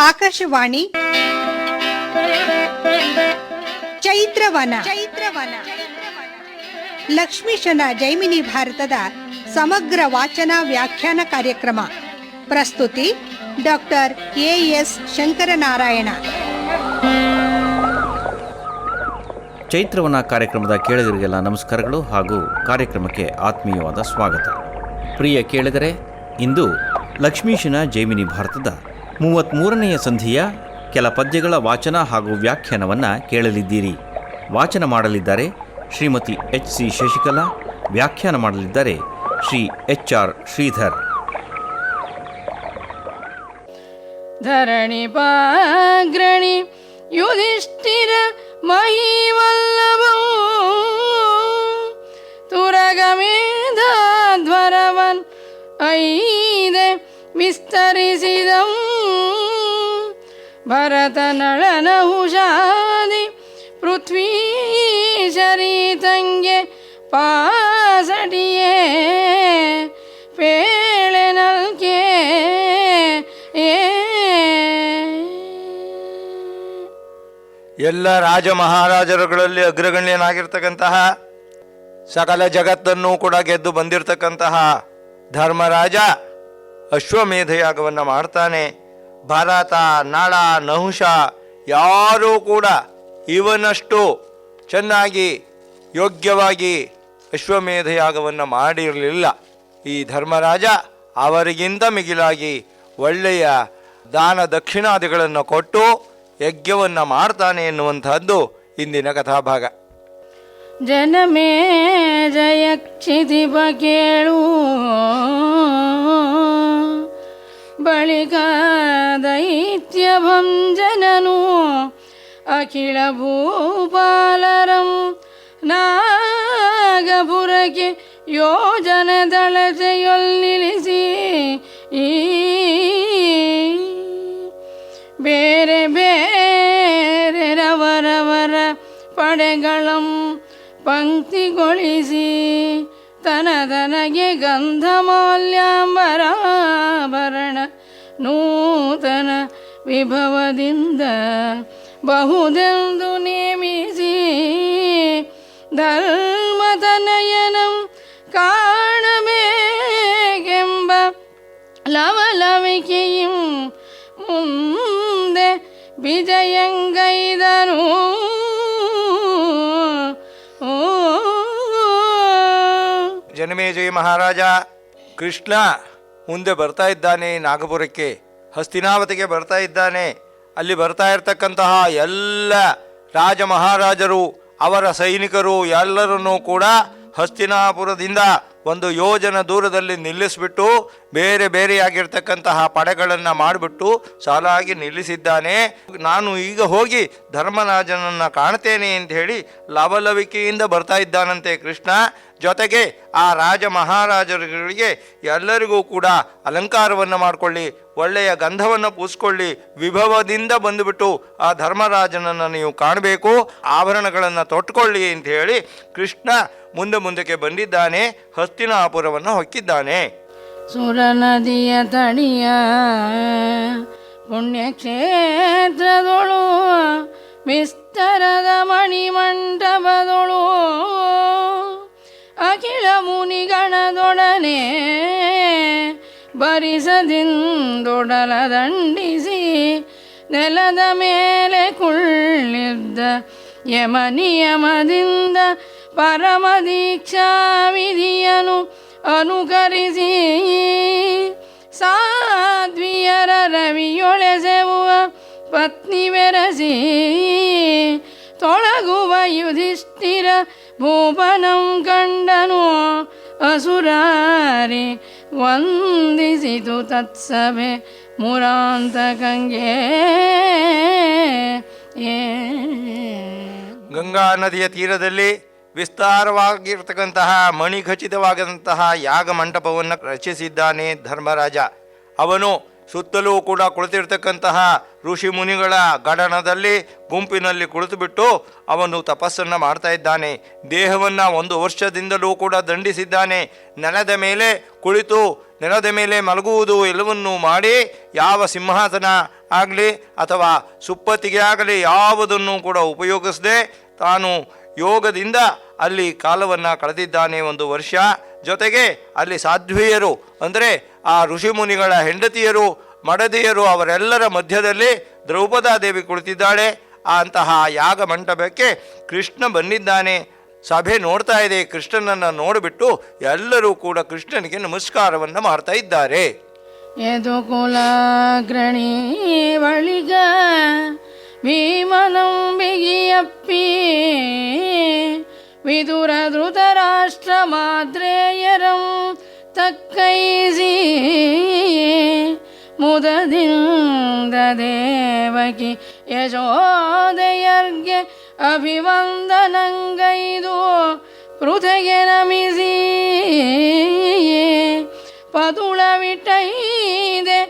ಆಕಾಶವಾಣಿ ಚೈತ್ರವನ ಲಕ್ಷ್ಮೀಶನ ಜೈಮಿನಿ ಭಾರತದ ಸಮಗ್ರ ವಾಚನ ವ್ಯಾಖ್ಯಾನ ಕಾರ್ಯಕ್ರಮ. ಪ್ರಸ್ತುತಿ ಡಾಕ್ಟರ್ ಎಎಸ್ ಶಂಕರನಾರಾಯಣ. ಚೈತ್ರವನ ಕಾರ್ಯಕ್ರಮದ ಕೇಳುಗರಿಗೆಲ್ಲ ನಮಸ್ಕಾರಗಳು ಹಾಗೂ ಕಾರ್ಯಕ್ರಮಕ್ಕೆ ಆತ್ಮೀಯವಾದ ಸ್ವಾಗತ. ಪ್ರಿಯ ಕೇಳುಗರೆ, ಇಂದು ಲಕ್ಷ್ಮೀಶನ ಜೈಮಿನಿ ಭಾರತದ 33ನೆಯ ಸಂಧಿಯ ಕೆಲ ಪದ್ಯಗಳ ವಾಚನ ಹಾಗೂ ವ್ಯಾಖ್ಯಾನವನ್ನು ಕೇಳಲಿದ್ದೀರಿ. ವಾಚನ ಮಾಡಲಿದ್ದಾರೆ ಶ್ರೀಮತಿ ಎಚ್.ಸಿ. ಶಶಿಕಲಾ, ವ್ಯಾಖ್ಯಾನ ಮಾಡಲಿದ್ದಾರೆ ಶ್ರೀ ಎಚ್.ಆರ್. ಶ್ರೀಧರ್. ಧರಣಿ ಪಾಗ್ರಣಿ ಯುಧಿಷ್ಠಿರ ಮಹೀವಲ್ಲಭಂ ತುರಗಮೇಧಾಧ್ವರವನ್ ಐದೆ ವಿಸ್ತರಿಸಿದಂ ಭರತ ನಳನಹುಷಾದಿ ಪೃಥ್ವೀ ಶರೀತಂಗೆ ಪಾಸಡಿಯೇ ಪೇಳೆನಲ್ಕೆ ಎಲ್ಲ ರಾಜ ಮಹಾರಾಜರುಗಳಲ್ಲಿ ಅಗ್ರಗಣ್ಯನಾಗಿರ್ತಕ್ಕಂತಹ ಸಕಲ ಜಗತ್ತನ್ನು ಕೂಡ ಗೆದ್ದು ಬಂದಿರತಕ್ಕಂತಹ ಧರ್ಮರಾಜ ಅಶ್ವಮೇಧ ಯಾಗವನ್ನು ಮಾಡ್ತಾನೆ. ಭರತ, ನಳ, ನಹುಷ ಯಾರೂ ಕೂಡ ಇವನಷ್ಟು ಚೆನ್ನಾಗಿ ಯೋಗ್ಯವಾಗಿ ಅಶ್ವಮೇಧ ಯಾಗವನ್ನು ಮಾಡಿರಲಿಲ್ಲ. ಈ ಧರ್ಮರಾಜ ಅವರಿಗಿಂತ ಮಿಗಿಲಾಗಿ ಒಳ್ಳೆಯ ದಾನ ದಕ್ಷಿಣಾದಿಗಳನ್ನು ಕೊಟ್ಟು ಯಜ್ಞವನ್ನು ಮಾಡ್ತಾನೆ ಎನ್ನುವಂತಹದ್ದು ಇಂದಿನ ಕಥಾಭಾಗ. ಜನಮೇ ಜಯಕ್ಷಿತಿಪ ಕೇಳು, ಬಳಿಕ ದೈತ್ಯ ಭಂಜನನು ಅಖಿಲ ಭೂಪಾಲರಂ ನಾಗಪುರಕ್ಕೆ ಯೋಜನೆ ದಳತೆಯೊಲ್ಲಿಳಿಸಿ ಬೇರೆ ಬೇರೆ ರವರವರ ಪಡೆಗಳಂ ಪಂಕ್ತಿಗೊಳಿಸಿ ತನಗೆ ಗಂಧಮಾಲ್ಯಾಂಬರಾಭರಣ ನೂತನ ವಿಭವದಿಂದ ಬಹುದೆಂದು ನೇಮಿಸಿ ಧರ್ಮತನಯನಂ ಕಾಣಬೇಕೆಂಬ ಲವಲವಿಕೆಯಂ ಮುಂದೆ ವಿಜಯಂಗೈದನು. ಜನಮೇಜಯ ಮಹಾರಾಜ ಕೃಷ್ಣ ಮುಂದೆ ಬರ್ತಾ ಇದ್ದಾನೆ, ನಾಗಪುರಕ್ಕೆ ಹಸ್ತಿನಾವತಿಗೆ ಬರ್ತಾ ಇದ್ದಾನೆ. ಅಲ್ಲಿ ಬರ್ತಾ ಇರತಕ್ಕಂತಹ ಎಲ್ಲ ರಾಜ ಮಹಾರಾಜರು, ಅವರ ಸೈನಿಕರು ಎಲ್ಲರನ್ನೂ ಕೂಡ ಹಸ್ತಿನಾಪುರದಿಂದ ಒಂದು ಯೋಜನ ದೂರದಲ್ಲಿ ನಿಲ್ಲಿಸಿಬಿಟ್ಟು ಬೇರೆ ಬೇರೆಯಾಗಿರ್ತಕ್ಕಂತಹ ಪಡೆಗಳನ್ನು ಮಾಡಿಬಿಟ್ಟು ಸಾಲಾಗಿ ನಿಲ್ಲಿಸಿದ್ದಾನೆ. ನಾನು ಈಗ ಹೋಗಿ ಧರ್ಮರಾಜನನ್ನು ಕಾಣ್ತೇನೆ ಅಂತ ಹೇಳಿ ಲವಲವಿಕೆಯಿಂದ ಬರ್ತಾ ಇದ್ದಾನಂತೆ ಕೃಷ್ಣ. ಜೊತೆಗೆ ಆ ರಾಜ ಮಹಾರಾಜರುಗಳಿಗೆ ಎಲ್ಲರಿಗೂ ಕೂಡ ಅಲಂಕಾರವನ್ನು ಮಾಡಿಕೊಳ್ಳಿ, ಒಳ್ಳೆಯ ಗಂಧವನ್ನು ಪೂಸ್ಕೊಳ್ಳಿ, ವಿಭವದಿಂದ ಬಂದುಬಿಟ್ಟು ಆ ಧರ್ಮರಾಜನನ್ನು ನೀವು ಕಾಣಬೇಕು, ಆಭರಣಗಳನ್ನು ತೊಟ್ಕೊಳ್ಳಿ ಅಂತ ಹೇಳಿ ಕೃಷ್ಣ ಮುಂದಕ್ಕೆ ಬಂದಿದ್ದಾನೆ. ಹಸ್ತಿನಾಪುರವನ್ನು ಹೊಕ್ಕಿದ್ದಾನೆ. ಸುರ ನದಿಯ ತಡಿಯ ಪುಣ್ಯಕ್ಷೇತ್ರದೊಳು ವಿಸ್ತರದ ಮಣಿಮಂಟಪದೊಳು ಅಖಿಲ ಮುನಿಗಣದೊಡನೆ ಬರಿಸದಿಂದೊಡಲ ದಂಡಿಸಿ ನೆಲದ ಮೇಲೆ ಕುಳ್ಳಿದ್ದ ಯಮನಿಯಮದಿಂದ ಪರಮ ದೀಕ್ಷಾ ವಿಧಿಯನು ಅನುಕರಿಸಿ ಸಾಧ್ವಿಯರ ರವಿಯೊಳೆಸೆವುವ ಪತ್ನಿ ಬೆರಸಿ ತೊಳಗುವ ಯುಧಿಷ್ಠಿರ ಭೂಪನಂ ಕಂಡನು ಅಸುರಾರಿ ವಂದಿಸಿತು ತತ್ಸಭೆ ಮುರಾಂತಕಂಗೆ. ಗಂಗಾ ನದಿಯ ತೀರದಲ್ಲಿ ವಿಸ್ತಾರವಾಗಿರ್ತಕ್ಕಂತಹ ಮಣಿಖಚಿತವಾದಂತಹ ಯಾಗ ಮಂಟಪವನ್ನು ರಚಿಸಿದ್ದಾನೆ ಧರ್ಮರಾಜ. ಅವನು ಸುತ್ತಲೂ ಕೂಡ ಕುಳಿತಿರ್ತಕ್ಕಂತಹ ಋಷಿ ಮುನಿಗಳ ಗಡನದಲ್ಲಿ ಗುಂಪಿನಲ್ಲಿ ಕುಳಿತುಬಿಟ್ಟು ಅವನು ತಪಸ್ಸನ್ನು ಮಾಡ್ತಾ ಇದ್ದಾನೆ. ದೇಹವನ್ನು 1 ವರ್ಷದಿಂದಲೂ ಕೂಡ ದಂಡಿಸಿದ್ದಾನೆ. ನೆಲದ ಮೇಲೆ ಕುಳಿತು ನೆಲದ ಮೇಲೆ ಮಲಗುವುದು ಎಲ್ಲವನ್ನೂ ಮಾಡಿ ಯಾವ ಸಿಂಹಾಸನ ಆಗಲಿ ಅಥವಾ ಸುಪ್ಪತ್ತಿಗೆ ಆಗಲಿ ಯಾವುದನ್ನು ಕೂಡ ಉಪಯೋಗಿಸದೆ ತಾನು ಯೋಗದಿಂದ ಅಲ್ಲಿ ಕಾಲವನ್ನು ಕಳೆದಿದ್ದಾನೆ 1 ವರ್ಷ. ಜೊತೆಗೆ ಅಲ್ಲಿ ಸಾಧ್ವಿಯರು ಅಂದರೆ ಆ ಋಷಿಮುನಿಗಳ ಹೆಂಡತಿಯರು ಮಡದಿಯರು ಅವರೆಲ್ಲರ ಮಧ್ಯದಲ್ಲಿ ದ್ರೌಪದಾದೇವಿ ಕುಳಿತಿದ್ದಾಳೆ. ಅಂತಹ ಯಾಗ ಮಂಟಪಕ್ಕೆ ಕೃಷ್ಣ ಬಂದಿದ್ದಾನೆ. ಸಭೆ ನೋಡ್ತಾ ಇದೆ. ಕೃಷ್ಣನನ್ನು ನೋಡಿಬಿಟ್ಟು ಎಲ್ಲರೂ ಕೂಡ ಕೃಷ್ಣನಿಗೆ ನಮಸ್ಕಾರವನ್ನು ಮಾಡ್ತಾ ಇದ್ದಾರೆ. ಯದುಕುಲಾಗ್ರಣಿ ಬಳಿಗ ಭೀಮನಂ ಬಿಗಿಯಪ್ಪಿ ವಿದುರ ಧೃತರಾಷ್ಟ್ರ ಮಾದ್ರೇಯರಂ ತಕ್ಕೈಸಿ ಮುದದಿಂದ ದೇವಕಿ ಯಶೋದೆಯರ್ಗೆ ಅಭಿವಂದನಂಗೈದು ಪೃಥೆಗೆ ನಮಿಸಿ ಪದುಳವಿಟ್ಟೈದೆ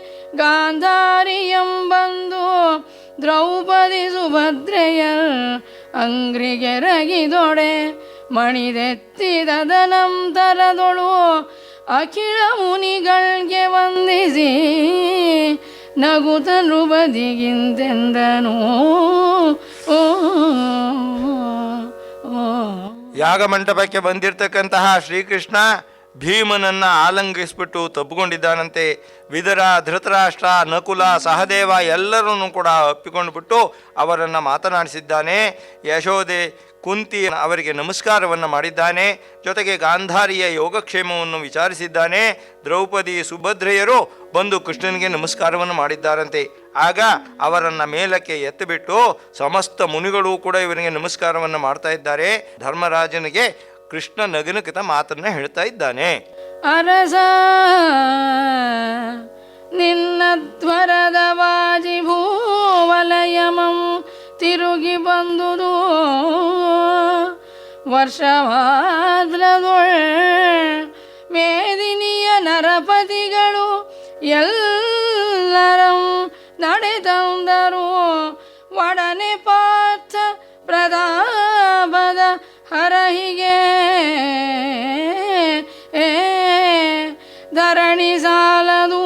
ಗಾಂಧಾರಿಯಂಬಂದು ದ್ರೌಪದಿ ಸುಭದ್ರೆಯರ್ ಅಂಗ್ರಿಗೆರಗಿದೊಡೆ ಮಣಿದೆತ್ತಿದ ನಂತರದೊಳು ಅಖಿಲ ಮುನಿಗಳ್ಗೆ ವಂದಿಸಿ ನಗುತ ನೃಪದಿಗಿಂತೆಂದನು. ಯಾಗ ಮಂಟಪಕ್ಕೆ ಬಂದಿರತಕ್ಕಂತಹ ಶ್ರೀಕೃಷ್ಣ ಭೀಮನನ್ನು ಆಲಂಗಿಸ್ಬಿಟ್ಟು ತಬ್ಬಿಕೊಂಡಿದ್ದಾನಂತೆ. ವಿದರ, ಧೃತರಾಷ್ಟ್ರ, ನಕುಲ, ಸಹದೇವ ಎಲ್ಲರನ್ನೂ ಕೂಡ ಅಪ್ಪಿಕೊಂಡ್ಬಿಟ್ಟು ಅವರನ್ನು ಮಾತನಾಡಿಸಿದ್ದಾನೆ. ಯಶೋದೆ, ಕುಂತಿ ಅವರಿಗೆ ನಮಸ್ಕಾರವನ್ನು ಮಾಡಿದ್ದಾನೆ. ಜೊತೆಗೆ ಗಾಂಧಾರಿಯ ಯೋಗಕ್ಷೇಮವನ್ನು ವಿಚಾರಿಸಿದ್ದಾನೆ. ದ್ರೌಪದಿ, ಸುಭದ್ರೆಯರು ಬಂದು ಕೃಷ್ಣನಿಗೆ ನಮಸ್ಕಾರವನ್ನು ಮಾಡಿದ್ದಾರಂತೆ. ಆಗ ಅವರನ್ನು ಮೇಲಕ್ಕೆ ಎತ್ತಿಬಿಟ್ಟು ಸಮಸ್ತ ಮುನಿಗಳು ಕೂಡ ಇವರಿಗೆ ನಮಸ್ಕಾರವನ್ನು ಮಾಡ್ತಾ ಇದ್ದಾರೆ. ಧರ್ಮರಾಜನಿಗೆ ಕೃಷ್ಣ ನಗನಕಿತ ಮಾತನ್ನು ಹೇಳ್ತಾ ಇದ್ದಾನೆ. ಅರಸ ನಿನ್ನ ತ್ವರದ ವಾಜಿ ಭೂವಲಯಮಂ ತಿರುಗಿ ಬಂದುದು ವರ್ಷವಾದ್ರದೊಳ್ ಮೇದಿನಿಯ ನರಪತಿಗಳು ಎಲ್ಲರಂ ನಡೆದಂದರು. ಒಡನೆ ಪಾರ್ಥ ಪ್ರತಾಪದ ಹರಹಿಗೆ ಧರಣಿ ಸಾಲದು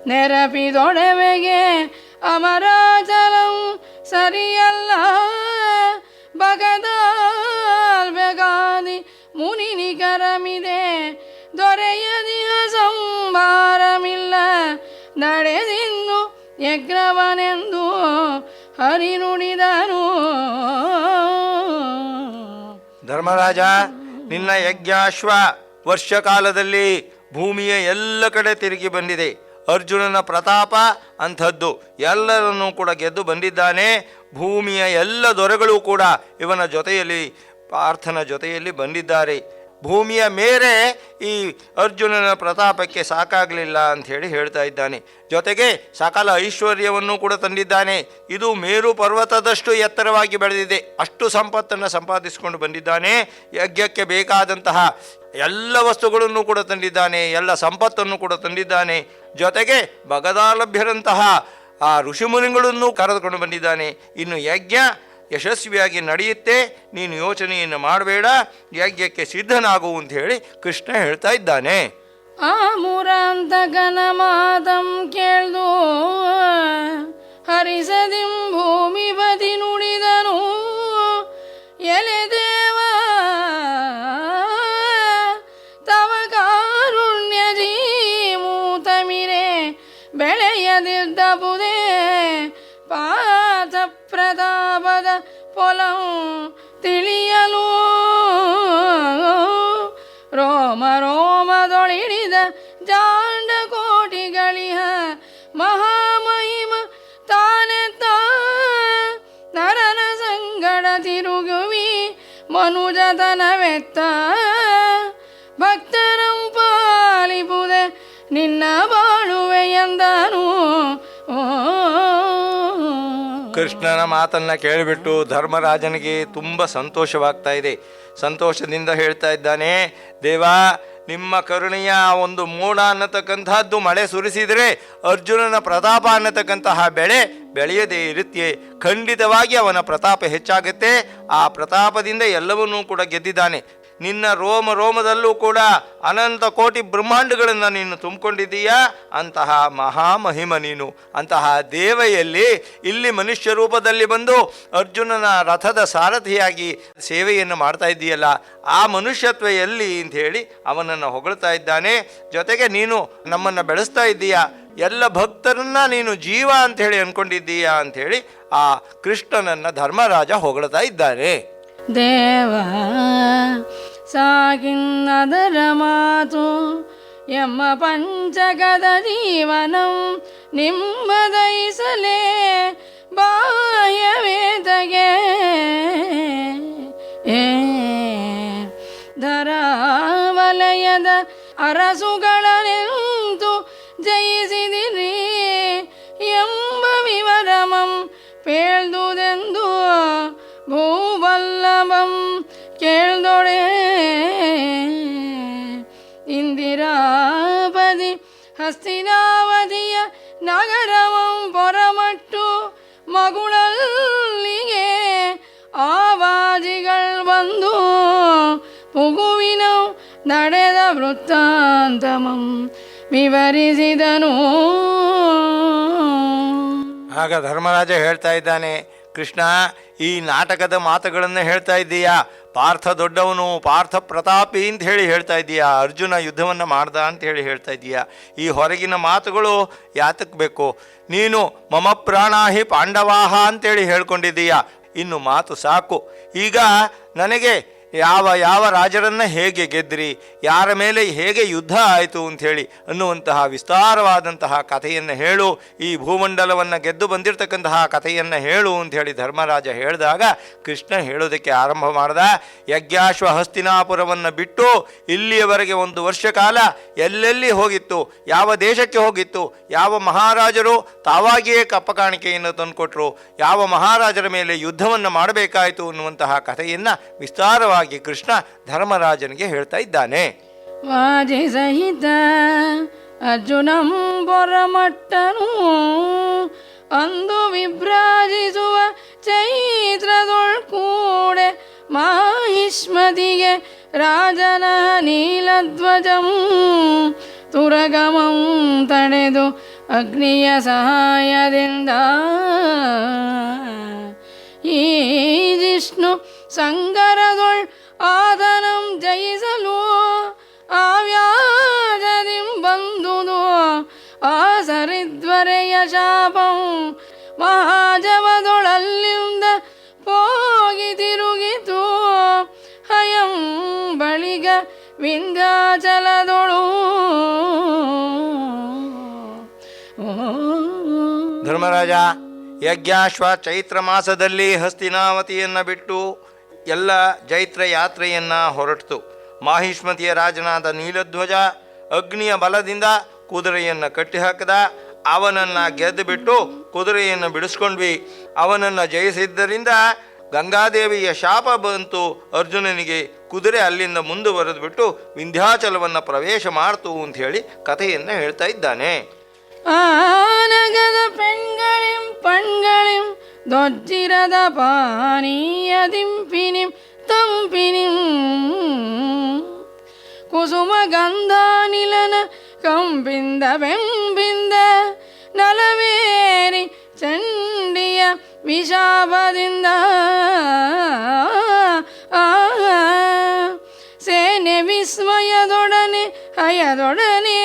ನೆರಪಿದೊಡವೆಗೆ ಅಮರಾಚಲಂ ಸರಿಯಲ್ಲ ಬಗದಾಲ್ ಬೆಗಾದಿ ಮುನಿನಿಕರಮಿದೆ ದೊರೆಯದಿಹ ಸಂಭಾರಮಿಲ್ಲ ನಡೆದಿನ್ನು ಯಜ್ಞವನೆಂದು ಹರಿ ನುಡಿದನು. ಧರ್ಮರಾಜ, ನಿನ್ನ ಯಜ್ಞಾಶ್ವ ವರ್ಷ ಕಾಲದಲ್ಲಿ ಭೂಮಿಯ ಎಲ್ಲ ಕಡೆ ತಿರುಗಿ ಬಂದಿದೆ. ಅರ್ಜುನನ ಪ್ರತಾಪ ಅಂಥದ್ದು. ಎಲ್ಲರನ್ನೂ ಕೂಡ ಗೆದ್ದು ಬಂದಿದ್ದಾನೆ. ಭೂಮಿಯ ಎಲ್ಲ ದೊರೆಗಳು ಕೂಡ ಇವನ ಜೊತೆಯಲ್ಲಿ, ಪಾರ್ಥನ ಜೊತೆಯಲ್ಲಿ ಬಂದಿದ್ದಾರೆ. ಭೂಮಿಯ ಮೇರೆ ಈ ಅರ್ಜುನನ ಪ್ರತಾಪಕ್ಕೆ ಸಾಕಾಗಲಿಲ್ಲ ಅಂಥೇಳಿ ಹೇಳ್ತಾ ಇದ್ದಾನೆ. ಜೊತೆಗೆ ಸಕಲ ಐಶ್ವರ್ಯವನ್ನು ಕೂಡ ತಂದಿದ್ದಾನೆ. ಇದು ಮೇರು ಪರ್ವತದಷ್ಟು ಎತ್ತರವಾಗಿ ಬೆಳೆದಿದೆ. ಅಷ್ಟು ಸಂಪತ್ತನ್ನು ಸಂಪಾದಿಸಿಕೊಂಡು ಬಂದಿದ್ದಾನೆ. ಯಜ್ಞಕ್ಕೆ ಬೇಕಾದಂತಹ ಎಲ್ಲ ವಸ್ತುಗಳನ್ನು ಕೂಡ ತಂದಿದ್ದಾನೆ. ಎಲ್ಲ ಸಂಪತ್ತನ್ನು ಕೂಡ ತಂದಿದ್ದಾನೆ. ಜೊತೆಗೆ ಭಗದಾಲಭ್ಯರಂತಹ ಆ ಋಷಿಮುನಿಗಳನ್ನು ಕರೆದುಕೊಂಡು ಬಂದಿದ್ದಾನೆ. ಇನ್ನು ಯಜ್ಞ ಯಶಸ್ವಿಯಾಗಿ ನಡೆಯುತ್ತೆ, ನೀನು ಯೋಚನೆಯನ್ನು ಮಾಡಬೇಡ, ಯಜ್ಞಕ್ಕೆ ಸಿದ್ಧನಾಗು ಅಂತ ಹೇಳಿ ಕೃಷ್ಣ ಹೇಳ್ತಾ ಇದ್ದಾನೆ. ಆ ಮುರಾಂತಕನ ಮಾತಂ ಕೇಳ್ದು ಹರಿಸದಿಂ ಭೂಮಿ ಬದಿ ನುಡಿದನು. ಎಲೆ ದೇವ ತವ ಕಾರುಣ್ಯ ಜೀಮೂತಮಿರೆ ಬೆಳೆಯದಿದ್ದಬುದೇ ಪಾತ ಪ್ರತಾಪದ ಪೊಲಂ ತಿಳಿಯಲು ರೋಮ ರೋಮದೊಳಿಡಿದ ಜಾಂಡ ಕೋಟಿಗಳಿಹ ಮಹಾಮಹಿಮ ತಾನೆತ್ತ ನರನ ಸಂಗಡ ತಿರುಗುವಿ ಮನುಜತನವೆತ್ತ ಭಕ್ತರಂ ಪಾಲಿಪುದೆ ನಿನ್ನ ಬಾಳುವೆ ಎಂದನು. ಕೃಷ್ಣನ ಮಾತನ್ನು ಕೇಳಿಬಿಟ್ಟು ಧರ್ಮರಾಜನಿಗೆ ತುಂಬ ಸಂತೋಷವಾಗ್ತಾ ಇದೆ. ಸಂತೋಷದಿಂದ ಹೇಳ್ತಾ ಇದ್ದಾನೆ, ದೇವಾ, ನಿಮ್ಮ ಕರುಣೆಯ ಒಂದು ಮೋಡ ಅನ್ನತಕ್ಕಂತಹದ್ದು ಮಳೆ ಸುರಿಸಿದರೆ ಅರ್ಜುನನ ಪ್ರತಾಪ ಅನ್ನತಕ್ಕಂತಹ ಬೆಳೆ ಬೆಳೆಯದೇ ಇರುತ್ತೆ. ಖಂಡಿತವಾಗಿ ಅವನ ಪ್ರತಾಪ ಹೆಚ್ಚಾಗುತ್ತೆ. ಆ ಪ್ರತಾಪದಿಂದ ಎಲ್ಲವನ್ನೂ ಕೂಡ ಗೆದ್ದಿದ್ದಾನೆ. ನಿನ್ನ ರೋಮ ರೋಮದಲ್ಲೂ ಕೂಡ ಅನಂತ ಕೋಟಿ ಬ್ರಹ್ಮಾಂಡಗಳನ್ನು ನೀನು ತುಂಬಿಕೊಂಡಿದ್ದೀಯಾ. ಅಂತಹ ಮಹಾಮಹಿಮ ನೀನು. ಅಂತಹ ದೇವೆಯಲ್ಲಿ ಇಲ್ಲಿ ಮನುಷ್ಯ ರೂಪದಲ್ಲಿ ಬಂದು ಅರ್ಜುನನ ರಥದ ಸಾರಥಿಯಾಗಿ ಸೇವೆಯನ್ನು ಮಾಡ್ತಾ ಇದ್ದೀಯಲ್ಲ, ಆ ಮನುಷ್ಯತ್ವ ಎಲ್ಲಿ ಅಂಥೇಳಿ ಅವನನ್ನು ಹೊಗಳ್ತಾ ಇದ್ದಾನೆ. ಜೊತೆಗೆ ನೀನು ನಮ್ಮನ್ನು ಬೆಳೆಸ್ತಾ ಇದ್ದೀಯಾ, ಎಲ್ಲ ಭಕ್ತರನ್ನ ನೀನು ಜೀವ ಅಂಥೇಳಿ ಅಂದ್ಕೊಂಡಿದ್ದೀಯಾ ಅಂಥೇಳಿ ಆ ಕೃಷ್ಣನನ್ನು ಧರ್ಮರಾಜ ಹೊಗಳ್ತಾ ಇದ್ದಾನೆ. ದೇವ ಸಾಗಿನ್ನದರ ಮಾತು ಎಮ್ಮ ಪಂಚಗದ ಜೀವನಂ ನಿಮ್ಮದೈಸಲೇ ಬಾಹ್ಯ ವೇದಗೆ ಧರಾವಲಯದ ಅರಸುಗಳನೆಂತು ಜಯಿಸಿದಿರಿ ಎಂಬ ವಿವರಮಂ ಪೇಳ್ದುದೆಂದು ಭೂವಲ್ಲಭಂ ಕೇಳ್ದೊಡೆ ಇಂದಿರಾಪದಿ ಹಸ್ತಿನಾವಧಿಯ ನಗರವಂ ಪೊರಮಟ್ಟು ಮಗುಳಲ್ಲಿಗೆ ಆವಾಜಿಗಳು ಬಂದು ಪುಗುವಿನ ನಡೆದ ವೃತ್ತಾಂತಮಂ ವಿವರಿಸಿದನು. ಆಗ ಧರ್ಮರಾಜ ಹೇಳ್ತಾ ಇದ್ದಾನೆ, ಕೃಷ್ಣ, ಈ ನಾಟಕದ ಮಾತುಗಳನ್ನು ಹೇಳ್ತಾ ಇದ್ದೀಯಾ. ಪಾರ್ಥ ದೊಡ್ಡವನು, ಪಾರ್ಥ ಪ್ರತಾಪಿ ಅಂತ ಹೇಳಿ ಹೇಳ್ತಾ ಇದ್ದೀಯಾ. ಅರ್ಜುನ ಯುದ್ಧವನ್ನು ಮಾಡ್ದ ಅಂತ ಹೇಳಿ ಹೇಳ್ತಾ ಇದ್ದೀಯಾ. ಈ ಹೊರಗಿನ ಮಾತುಗಳು ಯಾತಕ್ಕೆ ಬೇಕು? ನೀನು ಮಮ ಪ್ರಾಣಾಹಿ ಪಾಂಡವಾಹ ಅಂತೇಳಿ ಹೇಳ್ಕೊಂಡಿದ್ದೀಯಾ. ಇನ್ನು ಮಾತು ಸಾಕು. ಈಗ ನನಗೆ ಯಾವ ರಾಜರನ್ನು ಹೇಗೆ ಗೆದ್ರಿ, ಯಾರ ಮೇಲೆ ಹೇಗೆ ಯುದ್ಧ ಆಯಿತು ಅಂಥೇಳಿ ಅನ್ನುವಂತಹ ವಿಸ್ತಾರವಾದಂತಹ ಕಥೆಯನ್ನು ಹೇಳು, ಈ ಭೂಮಂಡಲವನ್ನು ಗೆದ್ದು ಬಂದಿರತಕ್ಕಂತಹ ಕಥೆಯನ್ನು ಹೇಳು ಅಂಥೇಳಿ ಧರ್ಮರಾಜ ಹೇಳಿದಾಗ ಕೃಷ್ಣ ಹೇಳೋದಕ್ಕೆ ಆರಂಭ ಮಾಡ್ದ. ಯಜ್ಞಾಶ್ವ ಹಸ್ತಿನಾಪುರವನ್ನು ಬಿಟ್ಟು ಇಲ್ಲಿಯವರೆಗೆ 1 ವರ್ಷ ಕಾಲ ಎಲ್ಲೆಲ್ಲಿ ಹೋಗಿತ್ತು, ಯಾವ ದೇಶಕ್ಕೆ ಹೋಗಿತ್ತು, ಯಾವ ಮಹಾರಾಜರು ತಾವಾಗಿಯೇ ಕಪ್ಪ ಕಾಣಿಕೆಯನ್ನು ತಂದುಕೊಟ್ರು, ಯಾವ ಮಹಾರಾಜರ ಮೇಲೆ ಯುದ್ಧವನ್ನು ಮಾಡಬೇಕಾಯಿತು ಅನ್ನುವಂತಹ ಕಥೆಯನ್ನು ವಿಸ್ತಾರವಾಗಿ ಕೃಷ್ಣ ಧರ್ಮರಾಜನಿಗೆ ಹೇಳ್ತಾ ಇದ್ದಾನೆ. ವಾಜಿ ಸಹಿತ ಅರ್ಜುನಂ ಪೊರಮಟ್ಟನು ಅಂದು ವಿಭ್ರಾಜಿಸುವ ಚೈತ್ರದೊಳ್ಕೂಡೆ ಮಾಹಿಷ್ಮತಿಗೆ ರಾಜನ ನೀಲಧ್ವಜಂ ತುರಗಮಂ ತಡೆದು ಅಗ್ನಿಯ ಸಹಾಯದಿಂದ ಈ ಜಿಷ್ಣು ಸಂಗರದೊಳ್ ಆದನಂ ಜಯಿಸಲು ಆವ್ಯಾಜದಿಂ ಬಂದುದು ಆ ಸರಿದ್ವರೆಯ ಶಾಪಂ ಮಹಾಜವದೊಳಲ್ಲಿಂದ ಹೋಗಿ ತಿರುಗಿತು ಹಯಂ ಬಳಿಗ ವಿಂಧ್ಯಾಚಲದೊಳು. ಧರ್ಮರಾಜ, ಯಜ್ಞಾಶ್ವ ಚೈತ್ರ ಮಾಸದಲ್ಲಿ ಹಸ್ತಿನಾವತಿಯನ್ನು ಬಿಟ್ಟು ಎಲ್ಲ ಜೈತ್ರ ಯಾತ್ರೆಯನ್ನು ಹೊರಟಿತು. ಮಾಹಿಷ್ಮತಿಯ ರಾಜನಾದ ನೀಲಧ್ವಜ ಅಗ್ನಿಯ ಬಲದಿಂದ ಕುದುರೆಯನ್ನು ಕಟ್ಟಿಹಾಕಿದ. ಅವನನ್ನು ಗೆದ್ದು ಬಿಟ್ಟು ಕುದುರೆಯನ್ನು ಬಿಡಿಸ್ಕೊಂಡ್ವಿ. ಅವನನ್ನು ಜಯಿಸಿದ್ದರಿಂದ ಗಂಗಾದೇವಿಯ ಶಾಪ ಬಂತು ಅರ್ಜುನನಿಗೆ. ಕುದುರೆ ಅಲ್ಲಿಂದ ಮುಂದುವರೆದು ಬಿಟ್ಟು ವಿಂಧ್ಯಾಚಲವನ್ನು ಪ್ರವೇಶ ಮಾಡ್ತು ಅಂಥೇಳಿ ಕಥೆಯನ್ನು ಹೇಳ್ತಾ ಇದ್ದಾನೆ. ಆನಗದ ಪೆಣ್ಗಳಿಂ ಪಣ್ಗಳಿಂ ದೊಜ್ಜಿರದ ಪಾನೀಯ ದಿಂಪಿನಿಂ ತಂಪಿನಿಂ ಕುಸುಮ ಗಂಧಾನಿಲನ ಕಂಬಿಂದ ಬೆಂಬಿಂದ ನಲವೇರಿ ಚಂಡಿಯ ವಿಷಾಪದಿಂದ ಸೇನೆ ವಿಸ್ಮಯದೊಡನೆ ಹಯದೊಡನೆ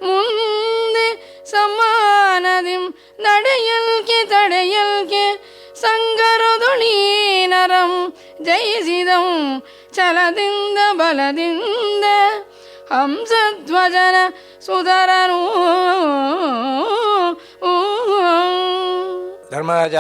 ಮುಂದೆ ಸಮಾನದಿಂ ನಡೆಯಲ್ಕೆ ತಡೆಯಲ್ಕೆ ಸಂಗರದೊಳೀನರಂ ಜಯಿಸಿದಂ ಛಲದಿಂದ ಬಲದಿಂದ ಹಂಸಧ್ವಜನ ಸುಧರನು. ಧರ್ಮರಾಜ,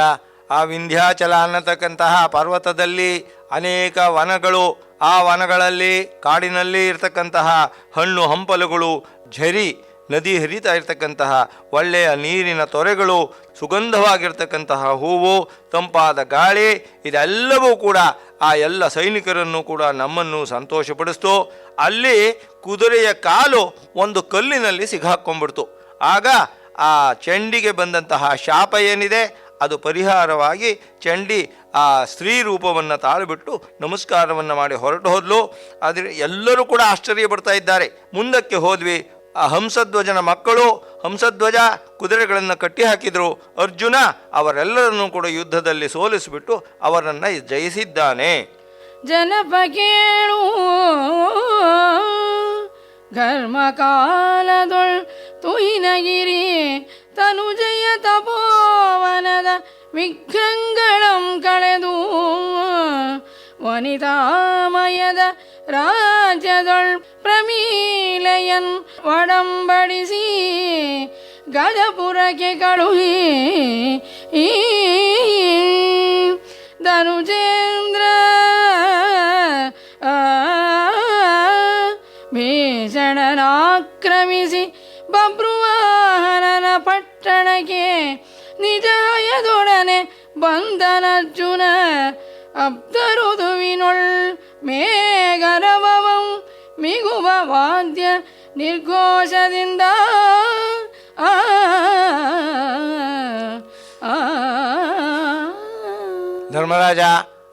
ಆ ವಿಂಧ್ಯಾಚಲ ಅನ್ನತಕ್ಕಂತಹ ಪರ್ವತದಲ್ಲಿ ಅನೇಕ ವನಗಳು, ಆ ವನಗಳಲ್ಲಿ ಕಾಡಿನಲ್ಲಿ ಇರತಕ್ಕಂತಹ ಹಣ್ಣು ಹಂಪಲುಗಳು, ಝರಿ ನದಿ ಹರಿತಾ ಇರತಕ್ಕಂತಹ ಒಳ್ಳೆಯ ನೀರಿನ ತೊರೆಗಳು, ಸುಗಂಧವಾಗಿರ್ತಕ್ಕಂತಹ ಹೂವು, ತಂಪಾದ ಗಾಳಿ, ಇದೆಲ್ಲವೂ ಕೂಡ ಆ ಎಲ್ಲ ಸೈನಿಕರನ್ನು ಕೂಡ ನಮ್ಮನ್ನು ಸಂತೋಷಪಡಿಸ್ತು. ಅಲ್ಲಿ ಕುದುರೆಯ ಕಾಲು ಒಂದು ಕಲ್ಲಿನಲ್ಲಿ ಸಿಗಾಕೊಂಡ್ಬಿಡ್ತು. ಆಗ ಆ ಚಂಡಿಗೆ ಬಂದಂತಹ ಶಾಪ ಏನಿದೆ ಅದು ಪರಿಹಾರವಾಗಿ ಚಂಡಿ ಆ ಸ್ತ್ರೀ ರೂಪವನ್ನು ತಾಳಿಬಿಟ್ಟು ನಮಸ್ಕಾರವನ್ನು ಮಾಡಿ ಹೊರಟು ಹೋದ್ಲು. ಆದರೆ ಎಲ್ಲರೂ ಕೂಡ ಆಶ್ಚರ್ಯ ಪಡ್ತಾ ಇದ್ದಾರೆ. ಮುಂದಕ್ಕೆ ಹೋದ್ವಿ. ಆ ಹಂಸಧ್ವಜನ ಮಕ್ಕಳು ಹಂಸಧ್ವಜ ಕುದುರೆಗಳನ್ನು ಕಟ್ಟಿ ಹಾಕಿದರು. ಅರ್ಜುನ ಅವರೆಲ್ಲರನ್ನೂ ಕೂಡ ಯುದ್ಧದಲ್ಲಿ ಸೋಲಿಸಿಬಿಟ್ಟು ಅವರನ್ನು ಜಯಿಸಿದ್ದಾನೆ. ಜನಪ ಕೇಳು ಘರ್ಮಕಾಲದೊಳ್ ತುಯಿನಗಿರಿ ತನುಜಯ ತಪೋವನದ ವಿಘ್ನಗಳಂ ಕಳೆದು ವನಿತಾಮಯದ ರಾಜ್ಯದೊಳ್ ಪ್ರಮೀಲೆಯನ್ ಒಡಂಬಡಿಸಿ ಗಜಪುರಕ್ಕೆ ಕಳುಹಿ ಧನುಜೇಂದ್ರ ಭೀಷಣನಾಕ್ರಮಿಸಿ ಬಭ್ರುವಾಹನನ ಪಟ್ಟಣಕ್ಕೆ ನಿಜಾಯದೊಡನೆ ಬಂದನರ್ಜುನ ಅಬ್ಧರುದುವಿನೊಳ್ ಮೇಘರವಂ ಮಿಗುವ ವಾದ್ಯ ನಿರ್ಘೋಷದಿಂದ ಧರ್ಮರಾಜ,